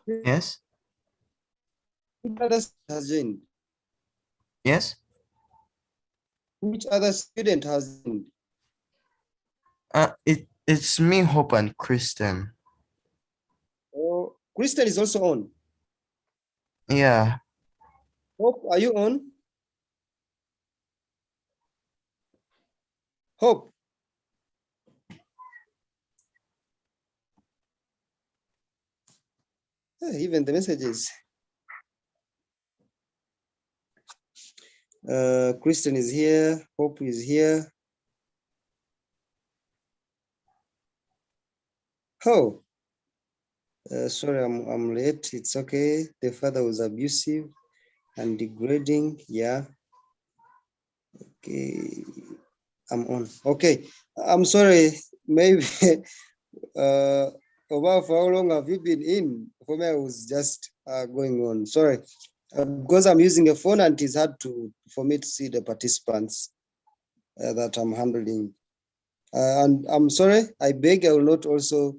Yes. Which other student has joined? Yes. Which other student has joined? It's me, Hope, and Kristen. Oh, Kristen is also on. Yeah. Hope, are you on? Hope. Even the messages. Kristen is here. Hope is here. Oh, sorry, I'm late. It's okay. The father was abusive and degrading. Yeah. Okay. I'm on. Okay. I'm sorry. Maybe about for how long have you been in? For me, I was just going on. Sorry. Because I'm using a phone and it's hard for me to see the participants that I'm handling. And I'm sorry, I beg I will not also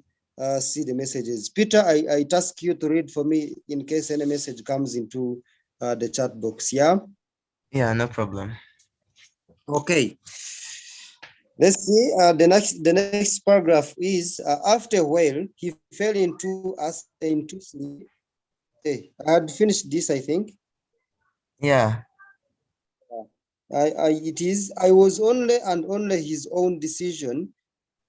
see the messages. Peter, I task you to read for me in case any message comes into the chat box. Yeah. Yeah, no problem. Okay. Let's see. The next paragraph is after a while he fell into sleep. Hey, I had finished this, I think. Yeah. I was only and only his own decision.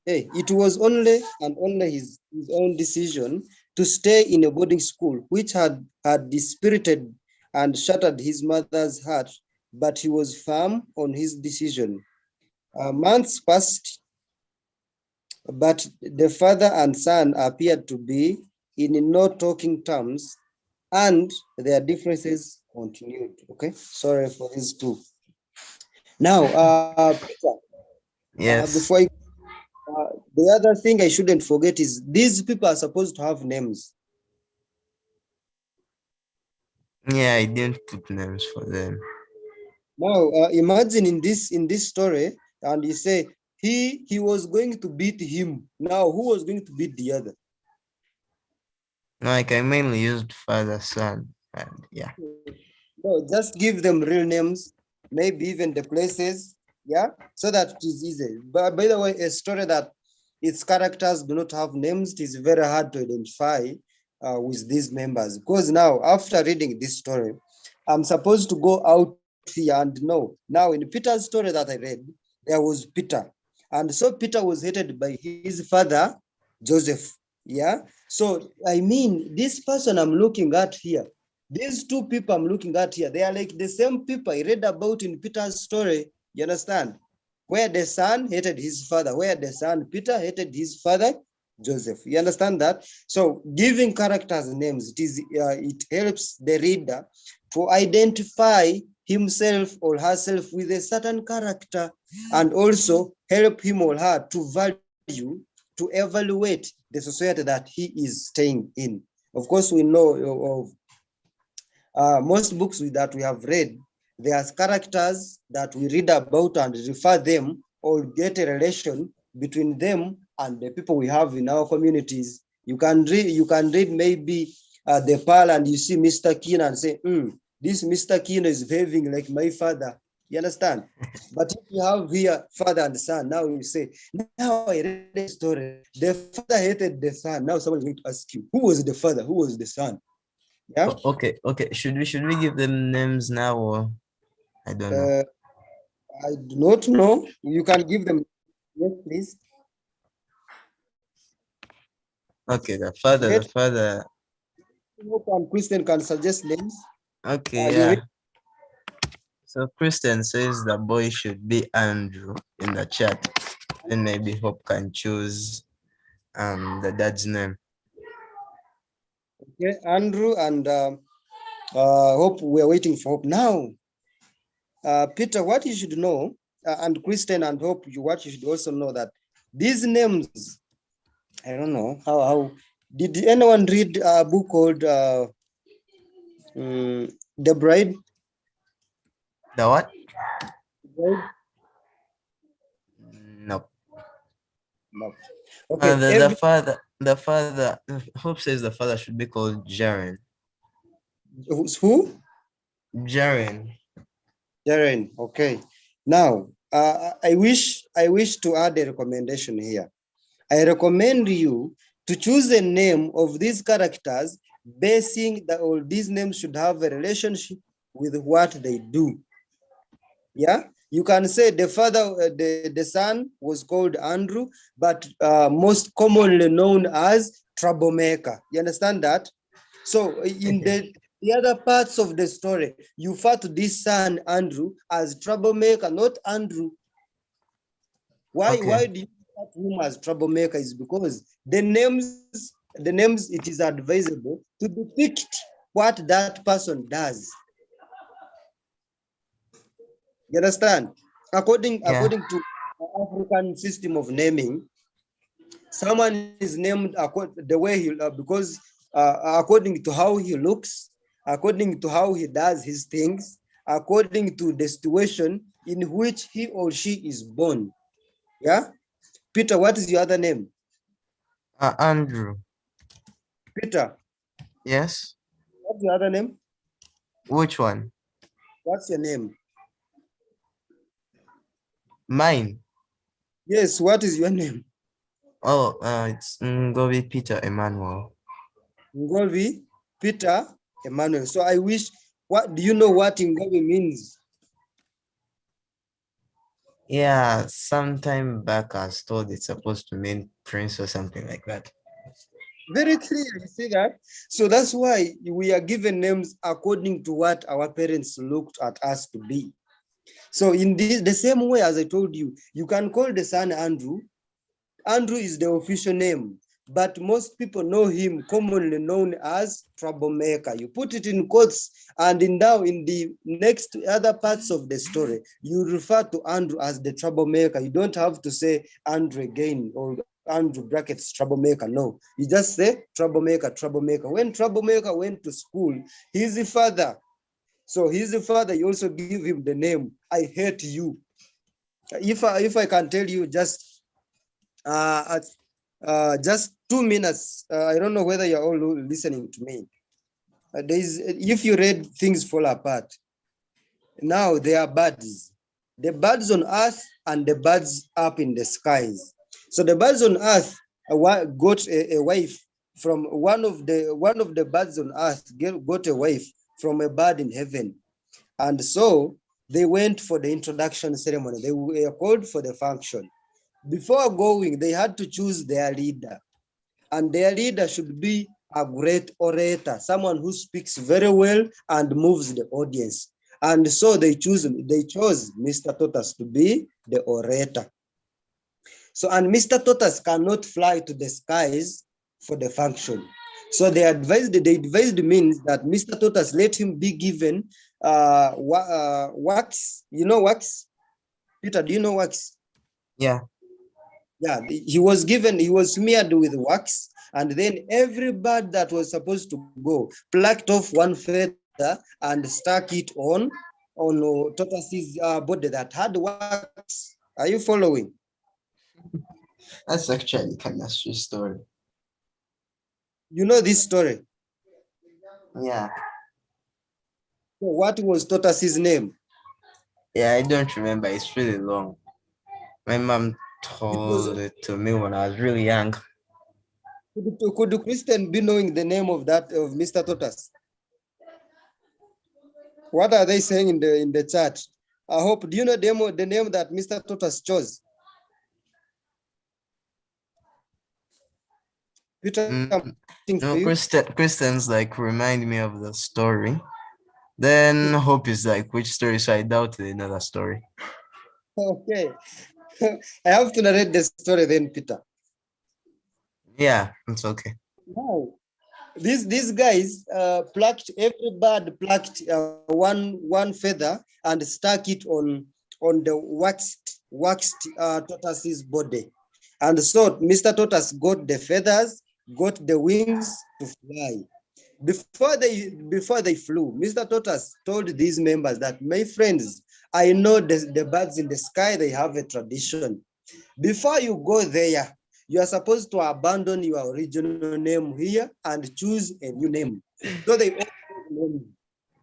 Hey, it was only and only his own decision to stay in a boarding school, which had dispirited and shattered his mother's heart, but he was firm on his decision. Months passed, but the father and son appeared to be in no talking terms, and their differences continued. Okay, sorry for these two. Now, Peter, Yes. before the other thing I shouldn't forget is these people are supposed to have names. Yeah, I didn't put names for them. Now, imagine in this story, and you say he was going to beat him. Now, who was going to beat the other? Like I mainly used father, son, and yeah. No, just give them real names, maybe even the places, yeah, so that it is easy. But by the way, a story that its characters do not have names, it is very hard to identify with these members. Because now, after reading this story, I'm supposed to go out here and know. Now, in Peter's story that I read, there was Peter. And so Peter was hated by his father, Joseph. Yeah. So, I mean, this person I'm looking at here, these two people I'm looking at here, they are like the same people I read about in Peter's story. You understand? Where the son hated his father, where the son Peter hated his father Joseph. You understand that? So giving characters names, it helps the reader to identify himself or herself with a certain character, and also help him or her to value, to evaluate the society that he is staying in. Of course, we know of most books that we have read, there are characters that we read about and refer them or get a relation between them and the people we have in our communities. You can read maybe the Pearl and you see Mr. Keen and say, this Mr. Keen is behaving like my father. You understand? But if you have here father and son, now you say, now I read the story. The father hated the son. Now someone is going to ask you, who was the father? Who was the son? Yeah. Okay. Should we give them names now or I don't know? Uh, I do not know. You can give them, yes, please. Okay, the Let father. Hope and Christian can suggest names. Okay, You read. yeah. So Kristen says the boy should be Andrew in the chat. Then maybe Hope can choose the dad's name. Okay, Andrew and Hope. We're waiting for Hope now. Peter, what you should know, and Christian and Hope, what you should also know that these names. I don't know how. Did anyone read a book called The Bride? The what? Bride? No. No. Okay. The father. The father, Hope says the father should be called Jaren. Who? Jaren. Jaren. Okay. Now, I wish to add a recommendation here. I recommend you to choose a name of these characters basing that all these names should have a relationship with what they do. Yeah, you can say the father, the son was called Andrew, but most commonly known as troublemaker. You understand that? So in the other parts of the story, you refer to this son Andrew as troublemaker, not Andrew. Why do you refer to him as troublemaker? Is because the names it is advisable to depict what that person does. You understand? According Yeah. to African system of naming, someone is named the way he because according to how he looks, according to how he does his things, according to the situation in which he or she is born. Yeah, Peter, what is your other name? Andrew. Peter, Yes. what's your other name? Which one? What's your name? Mine. Yes, what is your name? Oh, it's Ngobi Peter Emmanuel. Ngovi Peter Emmanuel. So I wish, what do you know what Ngovi means? Yeah, sometime back I was told it's supposed to mean prince or something like that. Very clear, you see that? So that's why we are given names according to what our parents looked at us to be. So in the same way as I told you, you can call the son Andrew. Andrew is the official name, but most people know him commonly known as troublemaker. You put it in quotes, and now in the next other parts of the story, you refer to Andrew as the troublemaker. You don't have to say Andrew again or Andrew brackets troublemaker. No, you just say troublemaker, troublemaker. When troublemaker went to school, his father, so his father, you also give him the name, I hate you. If I can tell you uh, just 2 minutes. I don't know whether you're all listening to me. If you read Things Fall Apart, now there are birds. The birds on earth and the birds up in the skies. So the birds on earth got a wife from one of the birds on earth got a wife from a bird in heaven. And so they went for the introduction ceremony. They were called for the function. Before going, they had to choose their leader. And their leader should be a great orator, someone who speaks very well and moves the audience. And so they chose Mr. Totas to be the orator. So, and Mr. Totas cannot fly to the skies for the function. So they advised means that Mr. Totas let him be given wax. You know wax? Peter, do you know wax? Yeah. Yeah, he was smeared with wax, and then every bird that was supposed to go plucked off one feather and stuck it on Tortoise's body that had wax. Are you following? That's actually kind of sweet story. You know this story. Yeah. So what was Tortoise's name? Yeah, I don't remember. It's really long. My mom It was, told it to me when I was really young. could Christian be knowing the name of Mr. Tortoise? What are they saying in the chat? I hope, do you know the name that Mr. Tortoise chose? Peter, No, Christians like remind me of the story. Then Hope is like, which story? So I doubt another story. Okay. I have to narrate the story then, Peter. Yeah, it's okay. Now, these guys every bird plucked one feather and stuck it on the waxed tortoise's body. And so Mr. Tortoise got the feathers, got the wings to fly. Before they flew, Mr. Tortoise told these members that, my friends, I know the birds in the sky, they have a tradition. Before you go there, you are supposed to abandon your original name here and choose a new name. So they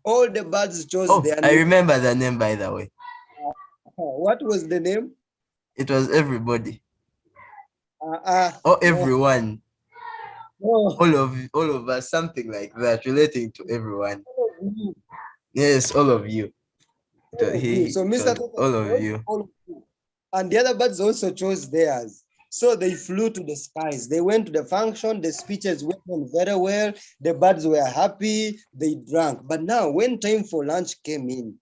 all the birds chose Oh, their I name. remember the name, by the way. What was the name? It was everybody. Or No, everyone. no. All of us, something like that, relating to everyone. All of you, Yes, all of you. all of you. So It Mr. was Toto all of chose you. all of you. And the other birds also chose theirs. So they flew to the skies. They went to the function. The speeches went on very well. The birds were happy. They drank. But now, when time for lunch came in,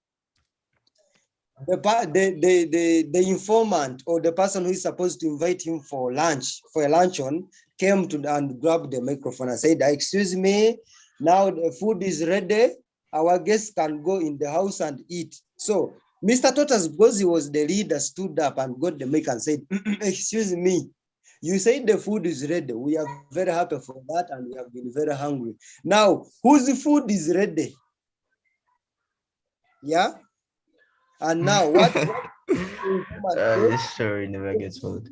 the informant or the person who is supposed to invite him for lunch, for a luncheon, came to and grabbed the microphone and said, "Excuse me, now the food is ready. Our guests can go in the house and eat." So Mr. Totas, because he was the leader, stood up and got the mic and said, "Excuse me, you said the food is ready. We are very happy for that and we have been very hungry. Now, whose food is ready?" Yeah. And now what This story never gets old.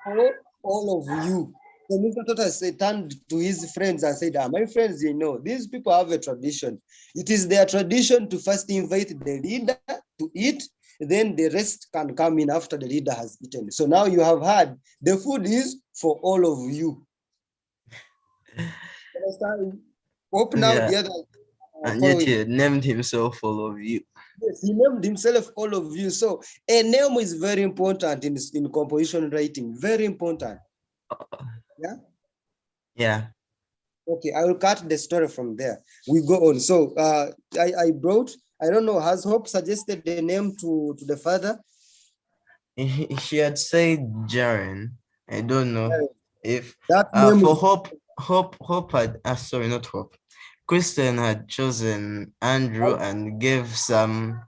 for all of you. So Mr. Tota turned to his friends and said, "My friends, these people have a tradition. It is their tradition to first invite the leader to eat, then the rest can come in after the leader has eaten. So now you have had the food is for all of you." Hope now Yeah. the other And yet following. he had named himself all of you. Yes, he named himself all of you. So a name is very important in composition writing. Very important. Yeah. Yeah. Okay, I will cut the story from there. We go on. So I brought, I don't know, has Hope suggested the name to the father? She had said Jaren. I don't know if That name for is Hope had sorry, not Hope. Kristen had chosen Andrew and gave some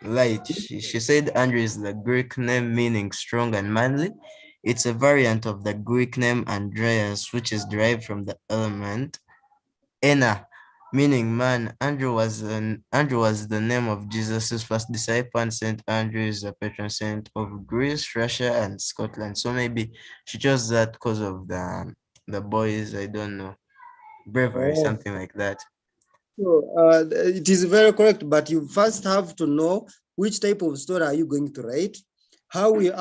light. She said Andrew is the Greek name meaning strong and manly. It's a variant of the Greek name Andreas, which is derived from the element Ena, meaning man. Andrew was the name of Jesus' first disciple, and Saint Andrew is the patron saint of Greece, Russia, and Scotland. So maybe she chose that because of the boys. I don't know, bravery, oh, something like that. so, it is very correct, but you first have to know which type of story are you going to write. How will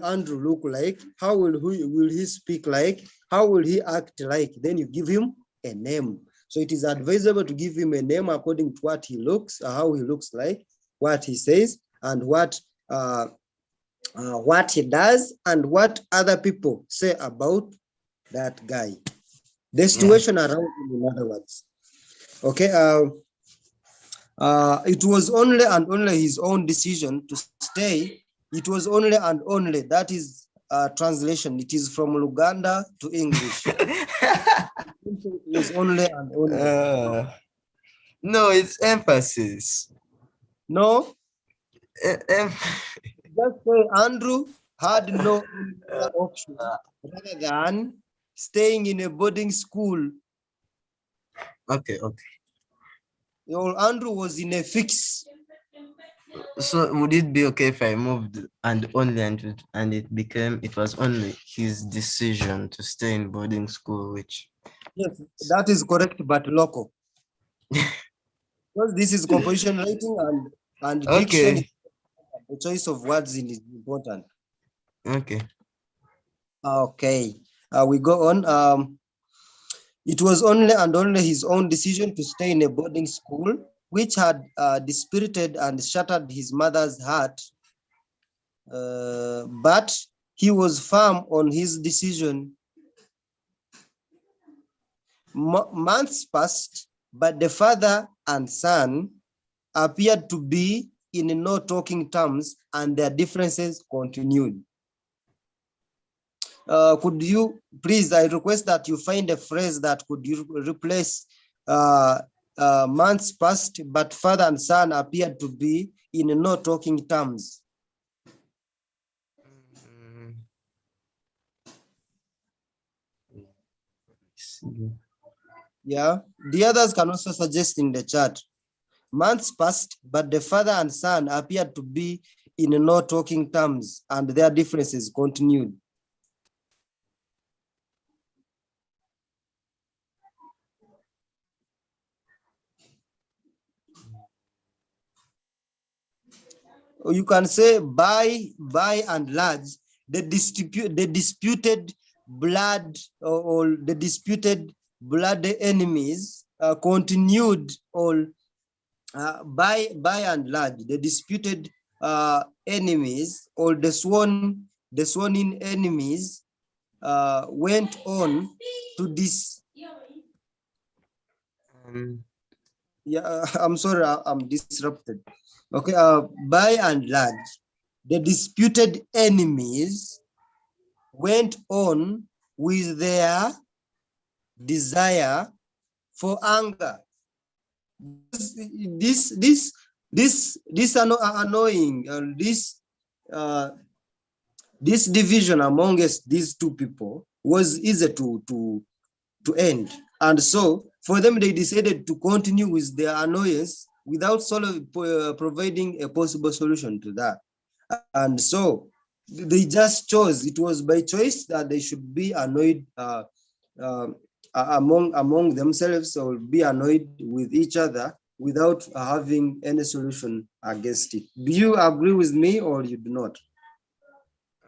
Andrew look like? How will he speak like? How will he act like? Then you give him a name. So it is advisable to give him a name according to what he looks, how he looks like, what he says, and what he does, and what other people say about that guy. The situation around him, in other words. Okay. It was only and only his own decision to stay. It was only and only, that is translation. It is from Luganda to English. It was only and only. No, it's emphasis. No, Em- just say Andrew had no other option rather than staying in a boarding school. okay. Andrew was in a fix. So would it be okay if I moved and only and it was only his decision to stay in boarding school, which Yes, that is correct, but local. Because this is composition writing and diction, okay. the choice of words is important. Okay. Okay, we go on. It was only and only his own decision to stay in a boarding school, which had dispirited and shattered his mother's heart. But he was firm on his decision. Months passed, but the father and son appeared to be in no talking terms, and their differences continued. Could you please, I request that you find a phrase that could you replace months passed, but father and son appeared to be in no talking terms. Yeah, the others can also suggest in the chat. Months passed, but the father and son appeared to be in no talking terms, and their differences continued. or you can say by and large, the disputed blood or the disputed blood enemies continued, or by and large, the disputed enemies or the sworn in enemies went on to this. Um, Yeah, I'm sorry, I'm disrupted. Okay, by and large, the disputed enemies went on with their desire for anger. This annoying, uh, this division amongst these two people was easy to end. And so for them, they decided to continue with their annoyance without providing a possible solution to that. And so they just chose, it was by choice that they should be annoyed uh, among themselves, or be annoyed with each other without having any solution against it. Do you agree with me or you do not?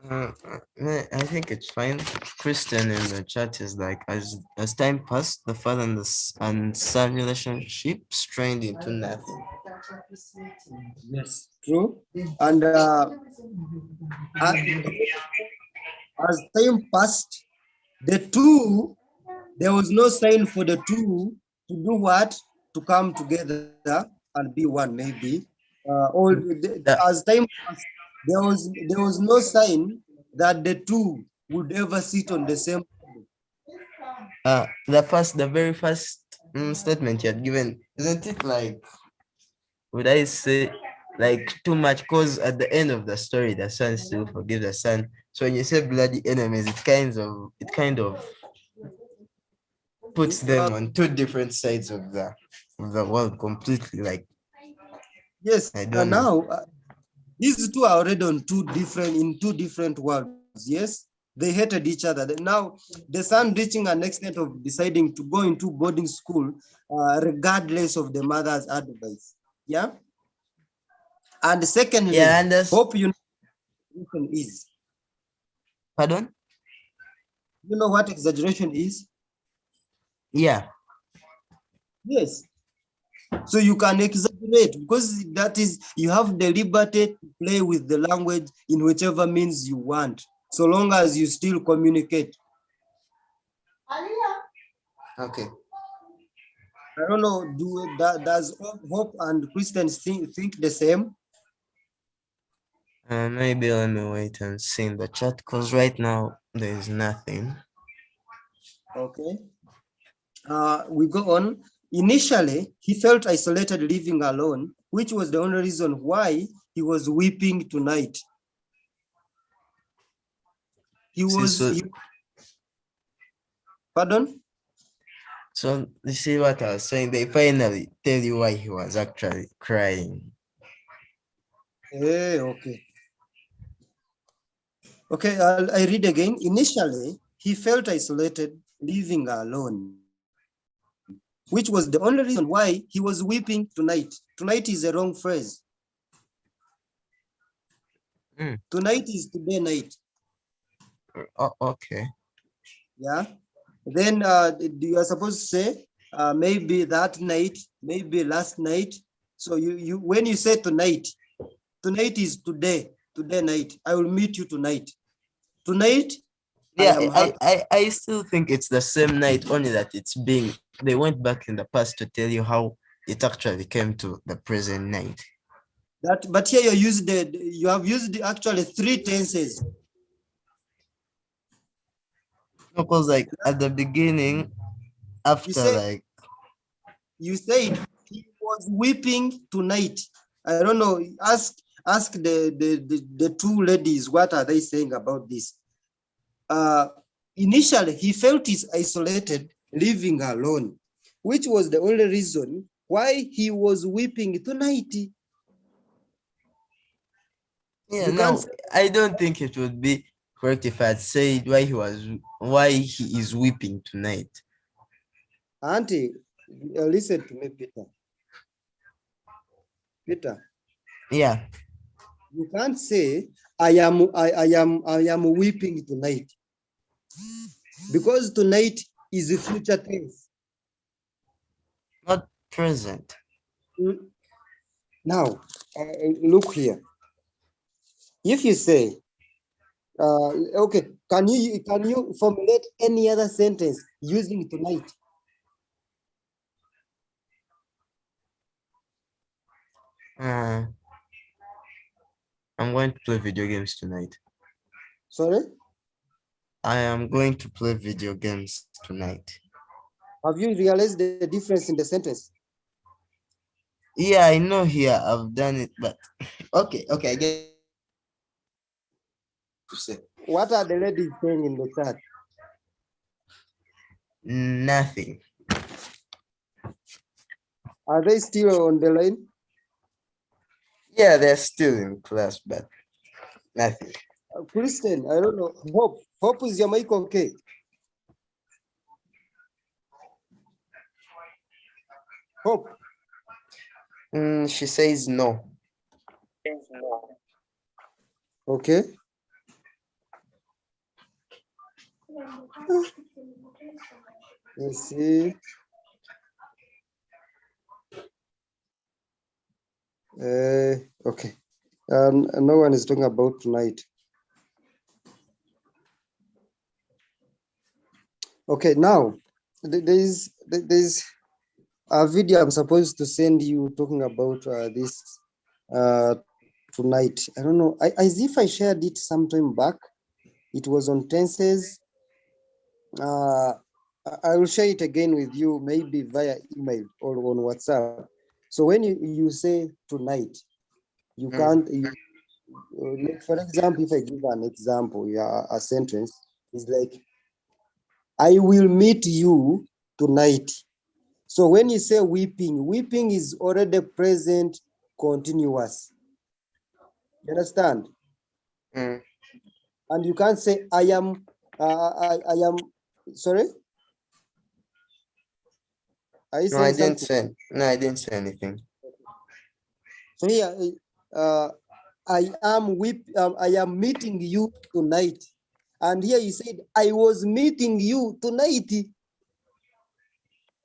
I think it's fine. Christian in the chat is like, as time passed, the father and and son relationship strained into nothing. Yes, true. And as time passed, the two, there was no sign for the two to do what? To come together and be one, maybe. The, As time passed, there was no sign that the two would ever sit on the same table. the very first statement you had given, isn't it like, would I say, like too much? Because at the end of the story, the son still forgives the son. So when you say bloody enemies, it kind of puts them Uh, on two different sides of the world completely. Like, yes, I don't know. now these two are already on two different worlds. Yes, they hated each other. Now the son reaching an extent of deciding to go into boarding school, regardless of the mother's advice. Yeah. And Yeah, secondly, and that's, hope you know what exaggeration is. pardon? You know what exaggeration is? Yeah. Yes. So you can exaggerate because that is, you have the liberty to play with the language in whichever means you want, so long as you still communicate. Okay. I don't know, does Hope and Christians think the same? Maybe let me wait and see in the chat because right now there is nothing. Okay. We go on. Initially, he felt isolated living alone, which was the only reason why he was weeping tonight. He See, was, so pardon? so you see what I was saying? They finally tell you why he was actually crying. Okay. Okay, I read again. Initially, he felt isolated, living alone, which was the only reason why he was weeping tonight. Tonight is a wrong phrase. Mm. Tonight is today night. Oh, okay. Yeah. Then you are supposed to say maybe that night, maybe last night. So you when you say tonight, tonight is today night. I will meet you tonight. Tonight, I Yeah, am happy. I still think it's the same night, only that it's being, they went back in the past to tell you how it actually came to the present night. But here you have used actually three tenses. Because like at the beginning, You after say like, you said he was weeping tonight. I don't know. Ask the two ladies what are they saying about this. Uh, Initially, he felt is isolated, living alone, which was the only reason why he was weeping tonight. yeah, You can't no, say, I don't think it would be correct if I'd said why he is weeping tonight. Auntie, listen to me, Peter. Peter, Yeah. You can't say I am weeping tonight, because tonight is a future tense. Not present. Mm. Now, look here. If you say, okay, can you formulate any other sentence using tonight? Uh, I'm going to play video games tonight. Sorry, I am going to play video games tonight. have you realized the difference in the sentence? Yeah, I know here I've done it, but okay, I get to say What are the ladies saying in the chat? nothing. Are they still on the line? Yeah, they're still in class, but nothing. Kristen, I don't know. Hope, is your mic okay? Hope. She says no. Okay. Let's see. Okay. No one is talking about tonight. Okay, now there's a video I'm supposed to send you talking about this tonight. I don't know. As if I shared it sometime back. It was on tenses. I will share it again with you, maybe via email or on WhatsApp. So when you say tonight, you can't. Like for example, if I give an example, yeah, a sentence is like, "I will meet you tonight." So when you say weeping, weeping is already present continuous. You understand? Mm. And you can't say I am. I am. Sorry. Are you No, I saying didn't something? say. No, I didn't say anything. So here, I am meeting you tonight, and here you said I was meeting you tonight.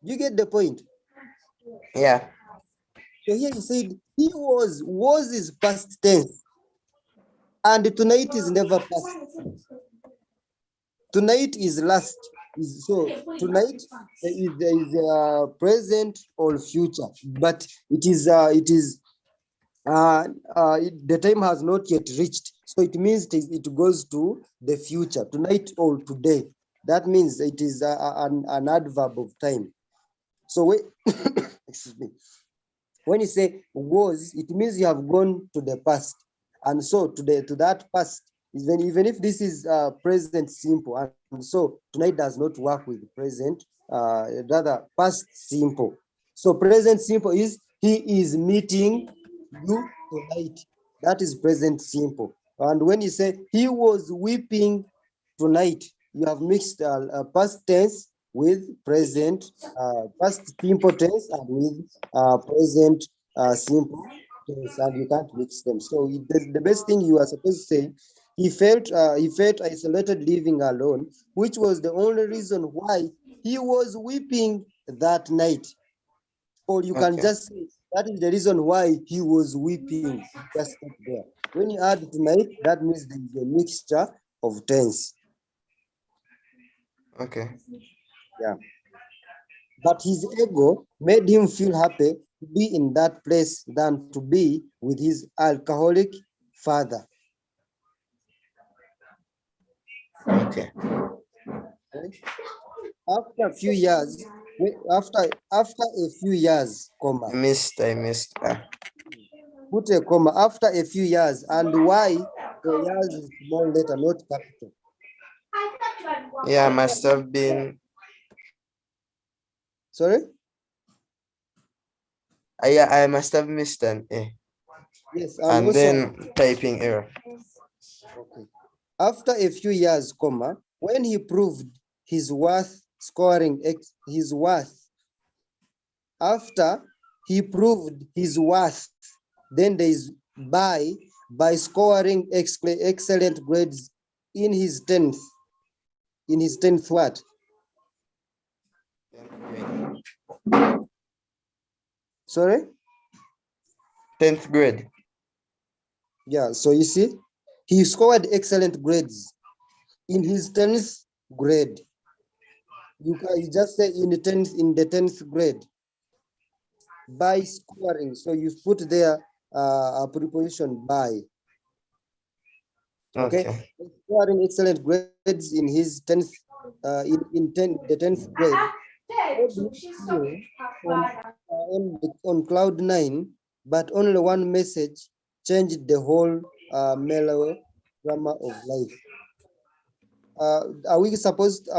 You get the point. Yeah. So here you said he was is past tense, and tonight is never past. Tonight is last. So tonight is present or future, but it is the time has not yet reached. So it means it goes to the future, tonight or today. That means it is an adverb of time. So excuse me. When you say was, it means you have gone to the past. And so to that past, even if this is present simple, and so tonight does not work with present, rather past simple. So present simple is he is meeting you tonight. That is present simple. And when you say he was weeping tonight, you have mixed past tense with present, past simple tense, and with present simple tense, and you can't mix them. So the best thing you are supposed to say, he felt isolated living alone, which was the only reason why he was weeping that night. Or you can Okay. just say that is the reason why he was weeping. Just stop there. When you add tonight, that means there is a mixture of tense. Okay. Yeah. But his ego made him feel happy to be in that place than to be with his alcoholic father. Okay. Okay? After a few years, after a few years, comma, I missed. put a comma after a few years, and why the years is small letter, not capital. Yeah, must have been. Sorry? Yeah, I must have missed an A. Yes, and And also then typing error. okay. After a few years, comma, when he proved his worth scoring his worth, after he proved his worth, then there is by by scoring excellent grades in his 10th. In his 10th what? 10th grade. Sorry? 10th grade. Yeah, so you see, he scored excellent grades in his 10th grade. You can just say in the 10th grade by scoring. So you put there a preposition by. Okay. Scoring excellent grades in his 10th the 10th grade. On cloud 9, but only one message changed the whole melodrama of life. Are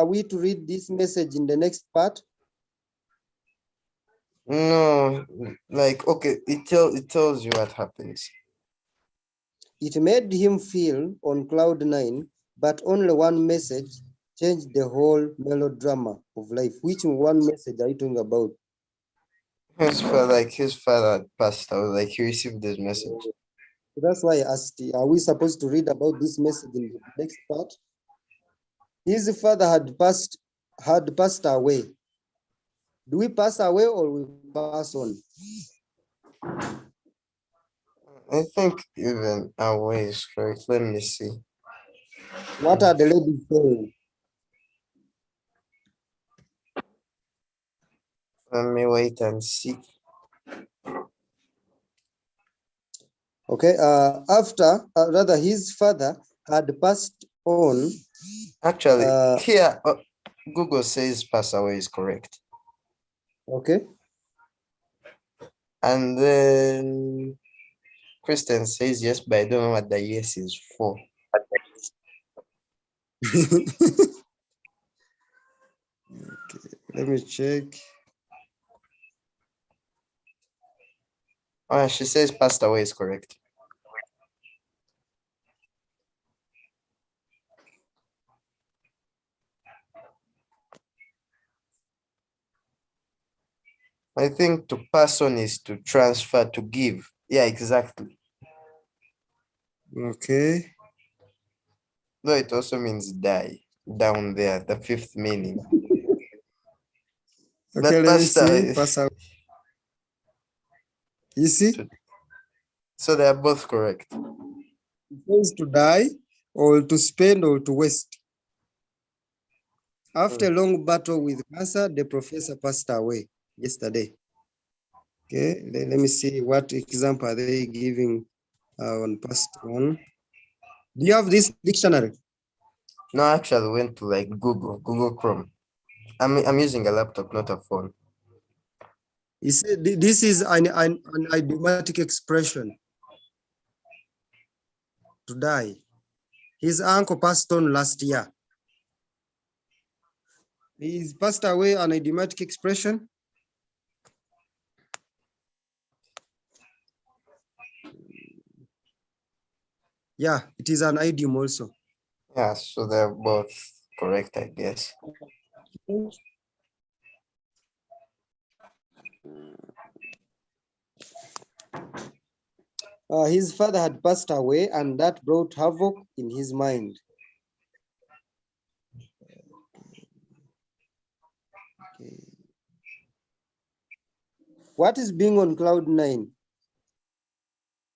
we to read this message in the next part? No, like, okay, it tells you what happens. It made him feel on cloud 9, but only one message changed the whole melodrama of life. Which one message are you talking about? His father passed out, like he received this message. So that's why I asked, are we supposed to read about this message in the next part? His father had passed away. Do we pass away or we pass on? I think even away is correct. Let me see. What are the ladies saying? Let me wait and see. Okay, rather his father had passed on. Actually, here, Google says pass away is correct. Okay. And then Kristen says yes, but I don't know what the yes is for. Okay, let me check. She says passed away is correct. I think to pass on is to transfer, to give. Yeah, exactly. Okay. No, it also means die down there, the fifth meaning. Okay, let me see. Pass away. You see? So they are both correct. It means to die or to spend or to waste. After a long battle with cancer, the professor passed away yesterday. Okay, let me see what example are they giving on past one. Do you have this dictionary? No, I actually went to like Google Chrome. I'm using a laptop, not a phone. He said this is an idiomatic expression. To die. His uncle passed on last year. He's passed away an idiomatic expression. Yeah, it is an idiom also. Yeah, so they're both correct, I guess. His father had passed away, and that brought havoc in his mind. Okay. What is being on cloud 9?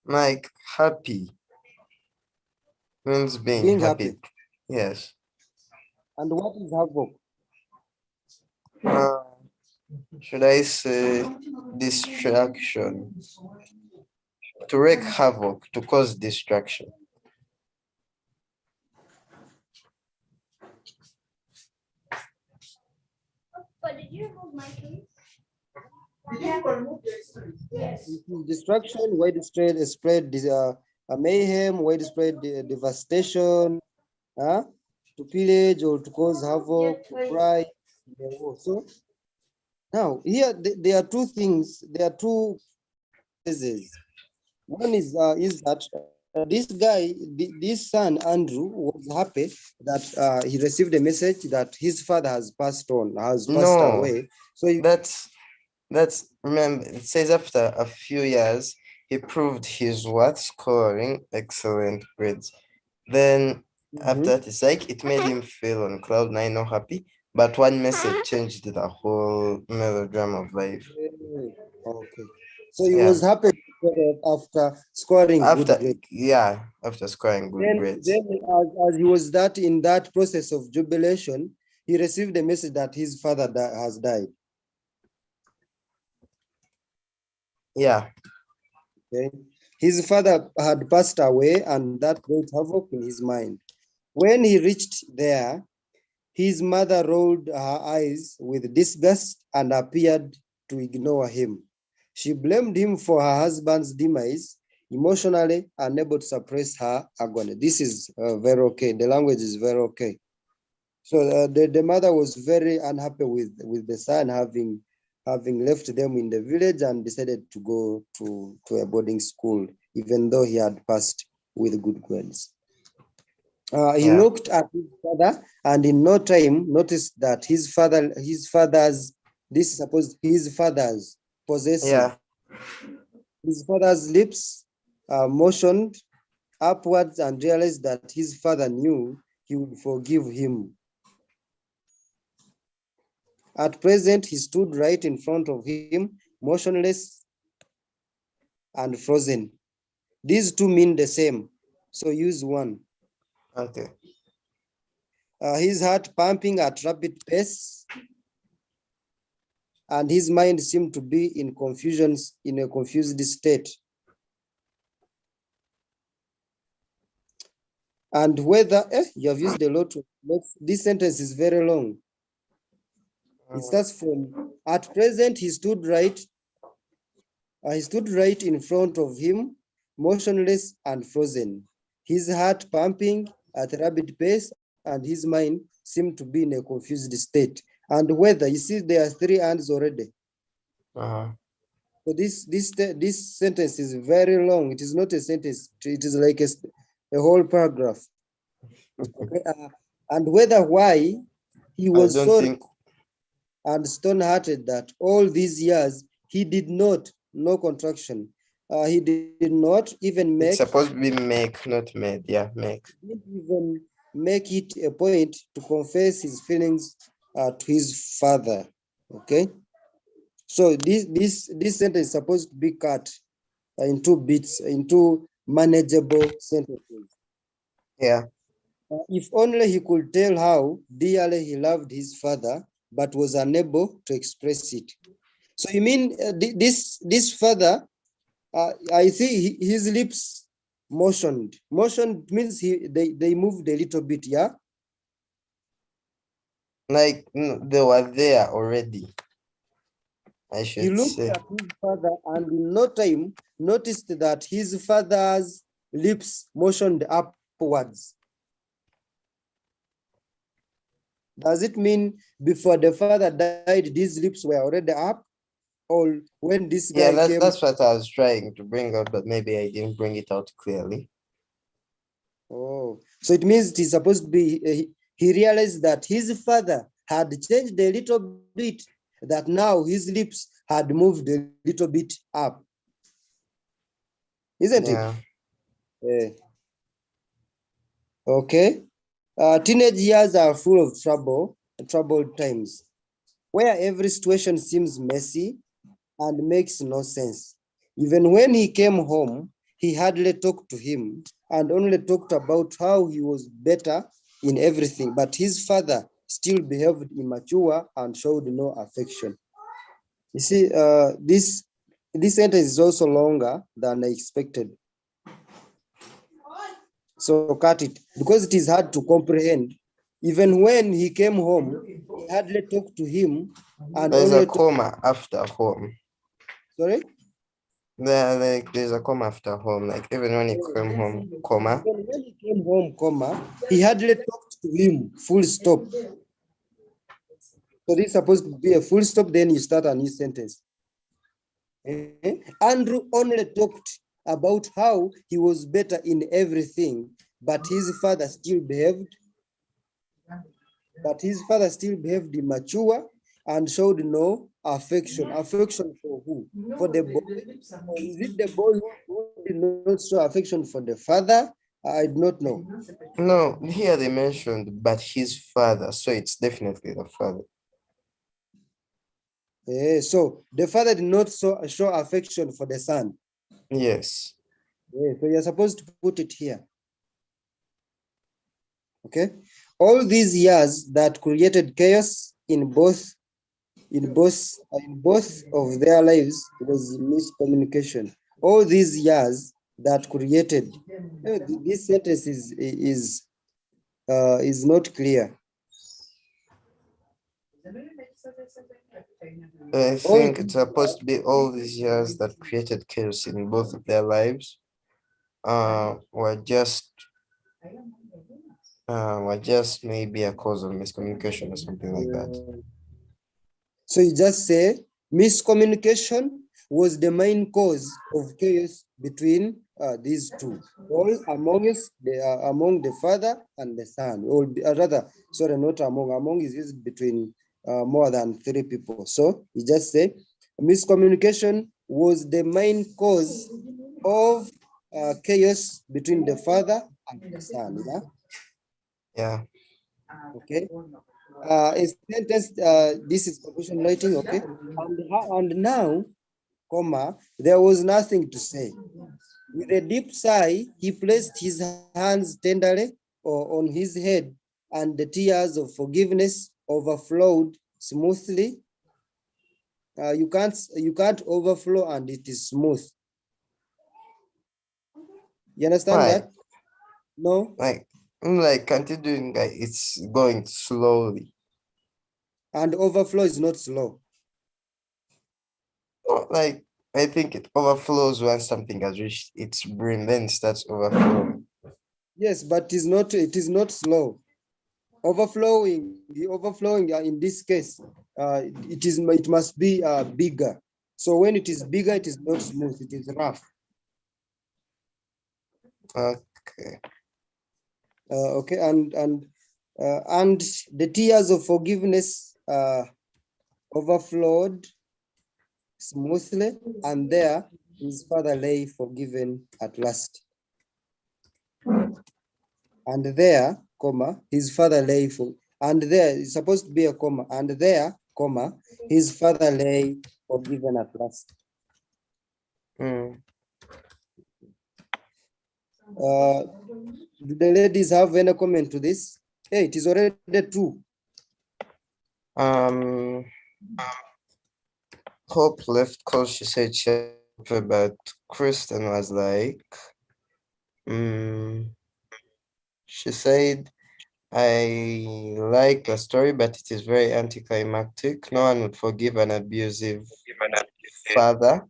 Like happy means being happy. Yes. And what is havoc? Should I say distraction? To wreak havoc, to cause distraction. But did you remove my keys? Destruction, widespread spread, mayhem, widespread devastation, to pillage or to cause havoc, to cry. So now here there are two things. There are two cases. One is that this guy, this son Andrew, was happy that he received a message that his father has passed away. So that's remember, it says after a few years he proved his what? Scoring excellent grades. Then after that, it's like it made him feel on cloud nine, not happy. But one message changed the whole melodrama of life. Okay. So he Yeah. was happy after scoring good After grades. after scoring good Then, grades. then as he was that in that process of jubilation, he received a message that his father has died. Yeah. Okay. His father had passed away, and that brought havoc in his mind. When he reached there, his mother rolled her eyes with disgust and appeared to ignore him. She blamed him for her husband's demise, emotionally unable to suppress her agony. This is very okay. The language is very okay. So the mother was very unhappy with the son having left them in the village and decided to go to a boarding school, even though he had passed with good grades. He Yeah. looked at his father and in no time noticed that his father's, this is supposed his father's possessive. Yeah. His father's lips motioned upwards and realized that his father knew he would forgive him. At present, he stood right in front of him, motionless and frozen. These two mean the same, so use one. Okay. His heart pumping at rapid pace, and his mind seemed to be in a confused state. And whether, you have used a lot of, this sentence is very long. It starts from, at present, he stood right in front of him, motionless and frozen, his heart pumping at a rapid pace, and his mind seemed to be in a confused state. And whether, you see, there are three ands already. Uh-huh. So this sentence is very long. It is not a sentence. It is like a whole paragraph. Okay. And whether why he I was don't so think and stone-hearted that all these years he did not, no contraction. He did not even it's supposed to be make, not made. Yeah, make. didn't even make it a point to confess his feelings to his father. Okay. So this sentence is supposed to be cut in two bits, into manageable sentences. Yeah. If only he could tell how dearly he loved his father, but was unable to express it. So you mean this father, I see his lips motioned. Motioned means they moved a little bit, yeah? Like they were there already, I He should looked say. at his father and in no time noticed that his father's lips motioned upwards. Does it mean before the father died, these lips were already up? Or when this guy Yeah, came? that's what I was trying to bring out, but maybe I didn't bring it out clearly. Oh, so it means it is supposed to be, he realized that his father had changed a little bit, that now his lips had moved a little bit up. Isn't it? Yeah. Okay. Teenage years are full of troubled times, where every situation seems messy and makes no sense. Even when he came home, he hardly talked to him and only talked about how he was better in everything. But his father still behaved immature and showed no affection. You see, this sentence is also longer than I expected. So cut it because it is hard to comprehend. Even when he came home, he hardly talked to him and There's a only talked. comma after home. Sorry? There's a comma after home. Like even when he came home, comma. Even when he came home, he hardly talked to him, full stop. So this is supposed to be a full stop, then you start a new sentence. Andrew only talked about how he was better in everything, but his father still behaved immature and showed no affection. Affection for who? For the boy? Or is it the boy who did not show affection for the father? I do not know. No, here they mentioned, but his father, so it's definitely the father. So the father did not show affection for the son. Yes. So you're supposed to put it here. Okay. All these years that created chaos in both of their lives was miscommunication. All these years that created this sentence is not clear. I All think it's supposed to be all these years that created chaos in both of their lives were just maybe a cause of miscommunication or something like that. So you just say miscommunication was the main cause of chaos between these two, all among the father and the son, or rather, sorry, not among is used between more than 3 people. So you just say miscommunication was the main cause of chaos between the father and the son. Yeah. Yeah. Okay. A sentence, this is confusion writing, okay? And now, comma, there was nothing to say. With a deep sigh, he placed his hands tenderly on his head, and the tears of forgiveness overflowed smoothly. You can't overflow and it is smooth. You understand Why? that? No? Like continuing, it's going slowly. And overflow is not slow. Like I think it overflows once something has reached its brim, then it starts overflowing. Yes, but it is not slow. The overflowing in this case, it must be bigger. So when it is bigger, it is not smooth, it is rough. Okay. Okay, and the tears of forgiveness overflowed smoothly, and there his father lay forgiven at last. And there, comma, his father lay for, and there is supposed to be a comma, and there, comma, his father lay forgiven at last. Mm. Do the ladies have any comment to this? Hey, it is already 2. Hope left because she said she had but Kristen was like, she said, I like the story, but it is very anticlimactic. No one would forgive an abusive father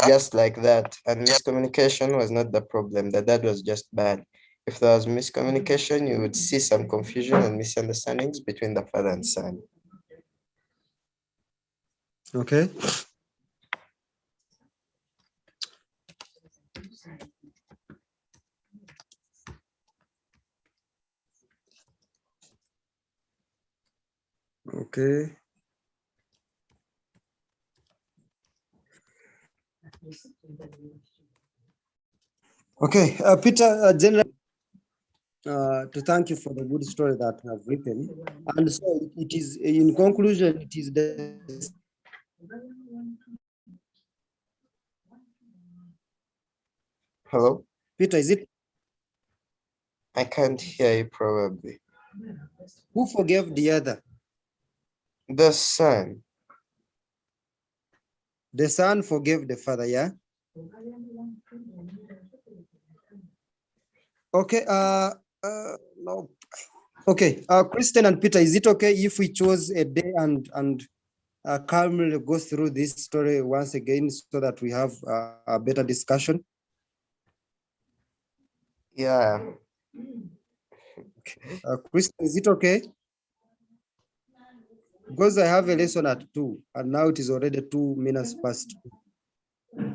just like that. And miscommunication was not the problem. The dad was just bad. If there was miscommunication, you would see some confusion and misunderstandings between the father and son. Okay. Okay. Okay, Peter, generally, to thank you for the good story that you have written. And so it is, in conclusion, it is the Hello? Peter, is it I can't hear you probably. who forgave the other? The son. The son forgave the father, yeah? Okay, no. Okay, Kristen and Peter, is it okay if we chose a day and calmly go through this story once again so that we have a better discussion? Yeah. Kristen, is it okay? Because I have a lesson at 2 and now it is already 2 minutes past 2.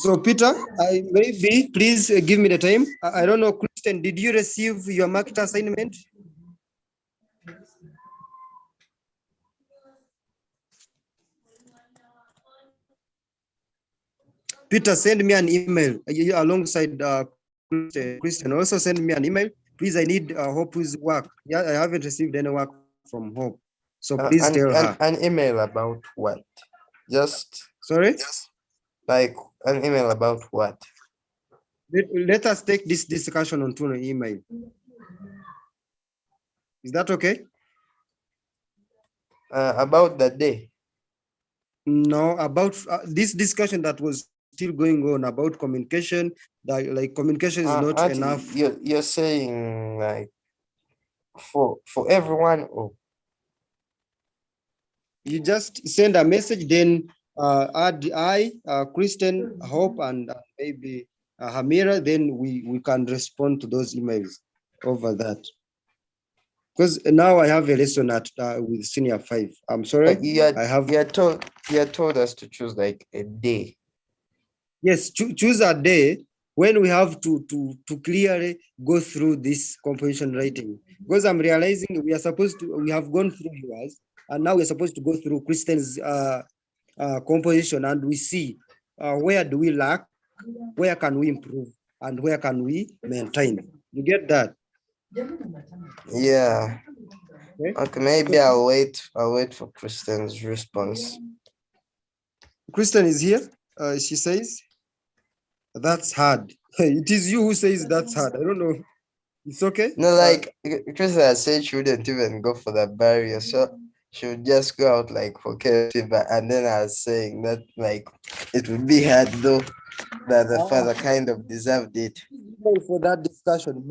So Peter, I maybe please give me the time. I don't know, Christian, did you receive your marked assignment? Peter, send me an email alongside Christian. Also send me an email. Please, I need Hope's work. Yeah, I haven't received any work from Hope. So please tell her. An email about what? Just Sorry? like an email about what? Let us take this discussion on an email. Is that okay? About the day. No, about this discussion that was still going on about communication, that like communication is not Auntie, enough. you're saying like for everyone, or You just send a message, then add Christian, Hope, and maybe Hamira, then we can respond to those emails over that. Because now I have a lesson at with senior 5. I'm sorry, I have. you had told us to choose like a day. Yes, choose a day when we have to clearly go through this composition writing. Because I'm realizing we have gone through yours, and now we're supposed to go through Christian's composition, and we see where do we lack, where can we improve, and where can we maintain. You get that? Yeah. Okay, maybe So I'll wait for Kristen's response. Christian is here. She says, that's hard. It is you who says that's hard. I don't know. It's okay. No, like Kristen said she wouldn't even go for the barrier, so she would just go out like for KFC, and then I was saying that like it would be hard though that the father kind of deserved it. For that discussion.